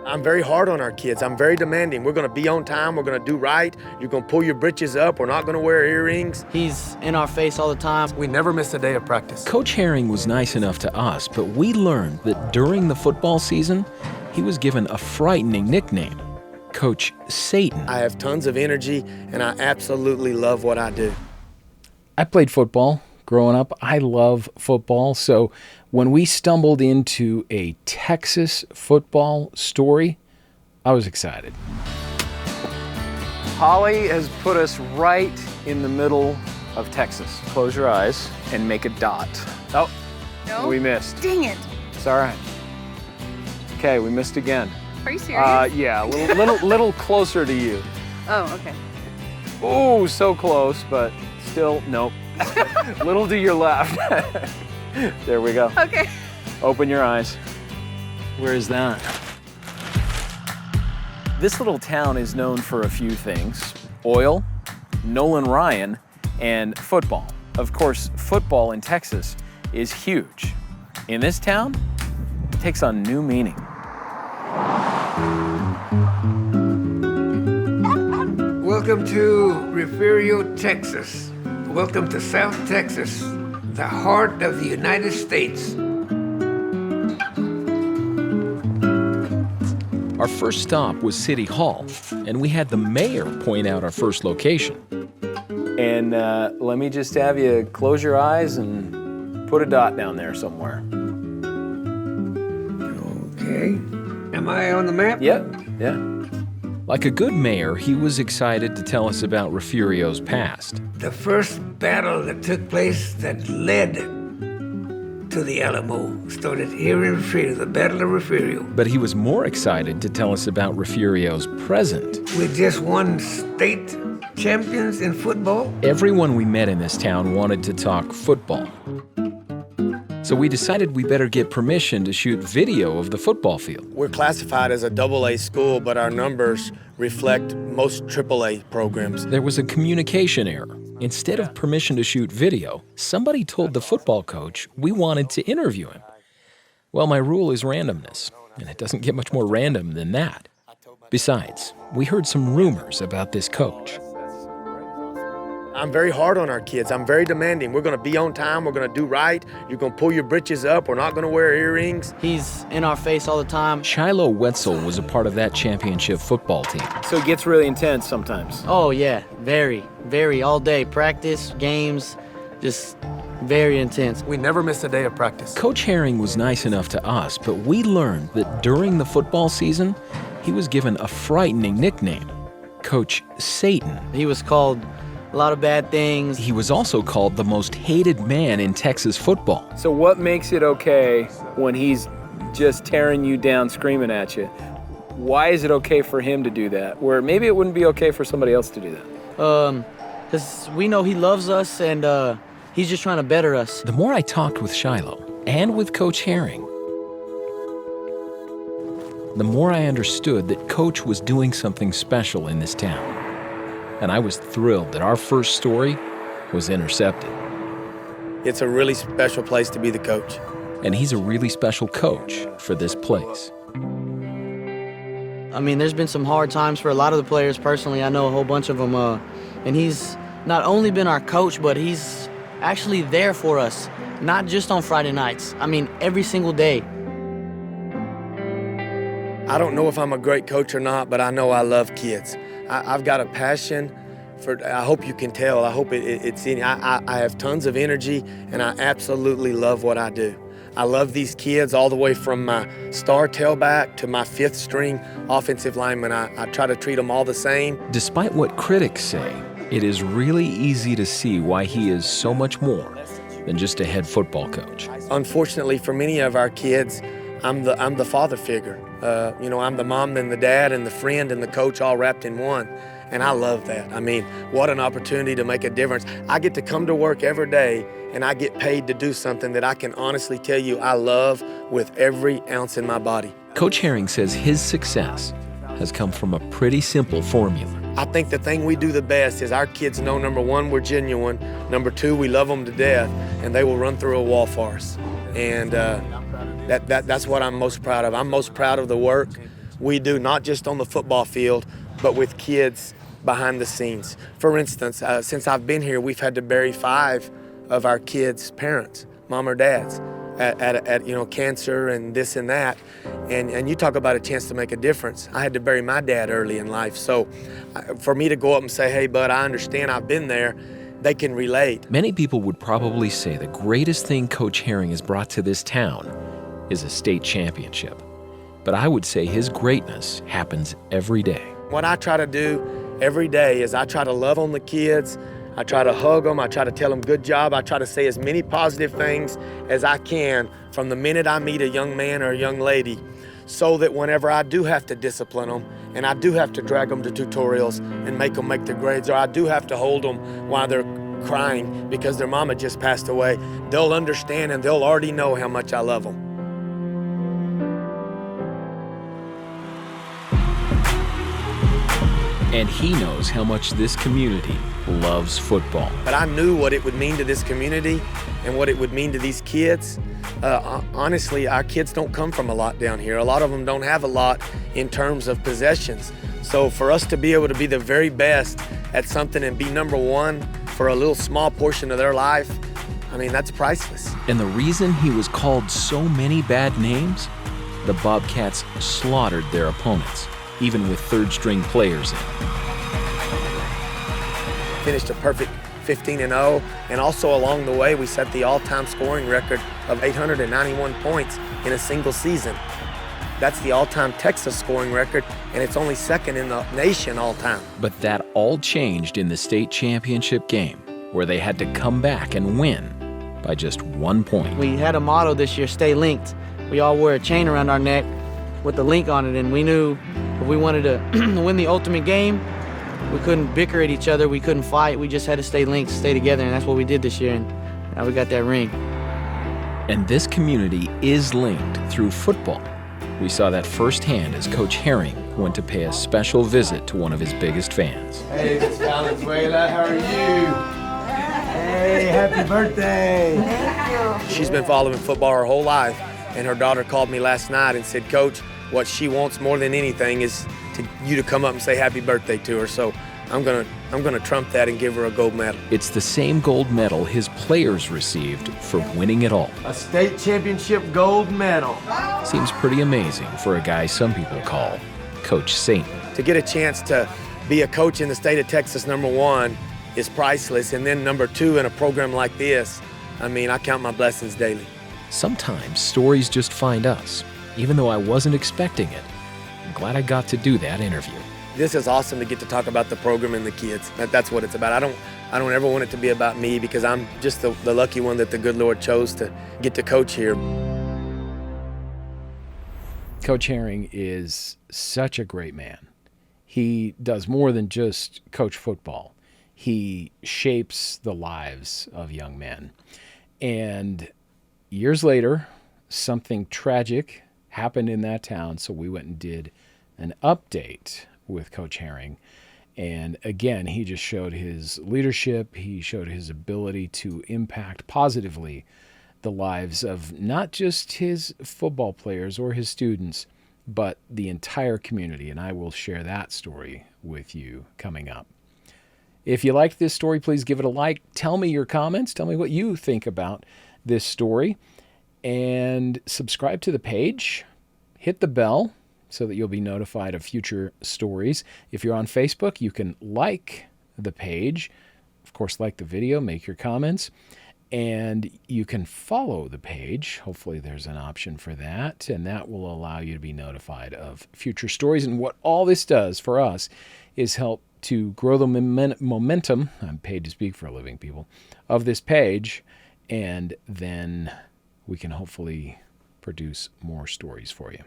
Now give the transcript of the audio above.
I'm very hard on our kids. I'm very demanding. We're gonna be on time, we're gonna do right. You're gonna pull your britches up, we're not gonna wear earrings. He's in our face all the time. We never miss a day of practice. Coach Herring was nice enough to us, but we learned that during the football season, he was given a frightening nickname, Coach Satan. I have tons of energy, and I absolutely love what I do. I played football growing up. I love football. So when we stumbled into a Texas football story, I was excited. Holly has put us right in the middle of Texas. Close your eyes and make a dot. Oh, No? we missed. Dang it. It's all right. Okay, we missed again. Are you serious? Yeah, a little closer to you. Oh, okay. Oh, so close, but still, nope. Little to your left. There we go. Okay. Open your eyes. Where is that? This little town is known for a few things: oil, Nolan Ryan, and football. Of course, football in Texas is huge. In this town, it takes on new meaning. Welcome to Refugio, Texas. Welcome to South Texas, the heart of the United States. Our first stop was City Hall, and we had the mayor point out our first location. And let me just have you close your eyes and put a dot down there somewhere. Okay. Am I on the map? Yep, yeah. Like a good mayor, he was excited to tell us about Refugio's past. The first battle that took place that led to the Alamo started here in Refugio, the Battle of Refugio. But he was more excited to tell us about Refugio's present. We just won state champions in football. Everyone we met in this town wanted to talk football. So we decided we better get permission to shoot video of the football field. We're classified as a AA school, but our numbers reflect most AAA programs. There was a communication error. Instead of permission to shoot video, somebody told the football coach we wanted to interview him. Well, my rule is randomness, and it doesn't get much more random than that. Besides, we heard some rumors about this coach. I'm very hard on our kids. I'm very demanding. We're gonna be on time, we're gonna do right. You're gonna pull your britches up, we're not gonna wear earrings. He's in our face all the time. Shiloh Wetzel was a part of that championship football team. So it gets really intense sometimes. Oh yeah, very, all day. Practice, games, just very intense. We never miss a day of practice. Coach Herring was nice enough to us, but we learned that during the football season, he was given a frightening nickname, Coach Satan. He was called a lot of bad things. He was also called the most hated man in Texas football. So what makes it okay when he's just tearing you down, screaming at you? Why is it okay for him to do that, where maybe it wouldn't be okay for somebody else to do that? Because we know he loves us and he's just trying to better us. The more I talked with Shiloh and with Coach Herring, the more I understood that Coach was doing something special in this town. And I was thrilled that our first story was intercepted. It's a really special place to be the coach. And he's a really special coach for this place. I mean, there's been some hard times for a lot of the players. Personally, I know a whole bunch of them. And he's not only been our coach, but he's actually there for us, not just on Friday nights. I mean, every single day. I don't know if I'm a great coach or not, but I know I love kids. I've got a passion for, I hope you can tell, I hope it's in, I have tons of energy and I absolutely love what I do. I love these kids all the way from my star tailback to my fifth string offensive lineman. I try to treat them all the same. Despite what critics say, it is really easy to see why he is so much more than just a head football coach. Unfortunately for many of our kids, I'm the father figure. I'm the mom and the dad and the friend and the coach all wrapped in one. And I love that. I mean, what an opportunity to make a difference. I get to come to work every day and I get paid to do something that I can honestly tell you I love with every ounce in my body. Coach Herring says his success has come from a pretty simple formula. I think the thing we do the best is our kids know, number one, we're genuine. Number two, we love them to death, and they will run through a wall for us. And that's what I'm most proud of. I'm most proud of the work we do, not just on the football field, but with kids behind the scenes. For instance, since I've been here, we've had to bury 5 of our kids' parents, mom or dads, at cancer and this and that. And you talk about a chance to make a difference. I had to bury my dad early in life. So for me to go up and say, hey, bud, I understand, I've been there, they can relate. Many people would probably say the greatest thing Coach Herring has brought to this town is a state championship. But I would say his greatness happens every day. What I try to do every day is I try to love on the kids. I try to hug them. I try to tell them good job. I try to say as many positive things as I can from the minute I meet a young man or a young lady, so that whenever I do have to discipline them and I do have to drag them to tutorials and make them make their grades, or I do have to hold them while they're crying because their mama just passed away, they'll understand and they'll already know how much I love them. And he knows how much this community loves football. But I knew what it would mean to this community and what it would mean to these kids. Honestly, our kids don't come from a lot down here. A lot of them don't have a lot in terms of possessions. So for us to be able to be the very best at something and be #1 for a little small portion of their life, I mean, that's priceless. And the reason he was called so many bad names? The Bobcats slaughtered their opponents, even with third-string players in. Finished a perfect 15-0, and also along the way we set the all-time scoring record of 891 points in a single season. That's the all-time Texas scoring record, and it's only second in the nation all-time. But that all changed in the state championship game, where they had to come back and win by just 1 point. We had a motto this year, stay linked. We all wore a chain around our neck with the link on it, and we knew if we wanted to win the ultimate game, we couldn't bicker at each other, we couldn't fight, we just had to stay linked, stay together, and that's what we did this year, and now we got that ring. And this community is linked through football. We saw that firsthand as Coach Herring went to pay a special visit to one of his biggest fans. Hey, Miss Valenzuela, how are you? Hey, happy birthday. Thank you. She's been following football her whole life, and her daughter called me last night and said, Coach, what she wants more than anything is you to come up and say happy birthday to her. So I'm gonna trump that and give her a gold medal. It's the same gold medal his players received for winning it all. A state championship gold medal. Seems pretty amazing for a guy some people call Coach Satan. To get a chance to be a coach in the state of Texas, #1, is priceless. And then #2 in a program like this, I mean, I count my blessings daily. Sometimes stories just find us, even though I wasn't expecting it. I'm glad I got to do that interview. This is awesome to get to talk about the program and the kids. That's what it's about. I don't ever want it to be about me, because I'm just the lucky one that the good Lord chose to get to coach here. Coach Herring is such a great man. He does more than just coach football. He shapes the lives of young men. And years later, something tragic happened in that town, so we went and did an update with Coach Herring. And again, he just showed his leadership. He showed his ability to impact positively the lives of not just his football players or his students, but the entire community. And I will share that story with you coming up. If you liked this story, please give it a like. Tell me your comments. Tell me what you think about this story. And subscribe to the page. Hit the bell so that you'll be notified of future stories. If you're on Facebook, you can like the page. Of course, like the video, make your comments. And you can follow the page. Hopefully there's an option for that. And that will allow you to be notified of future stories. And what all this does for us is help to grow the momentum, I'm paid to speak for a living, people, of this page. And then we can hopefully produce more stories for you.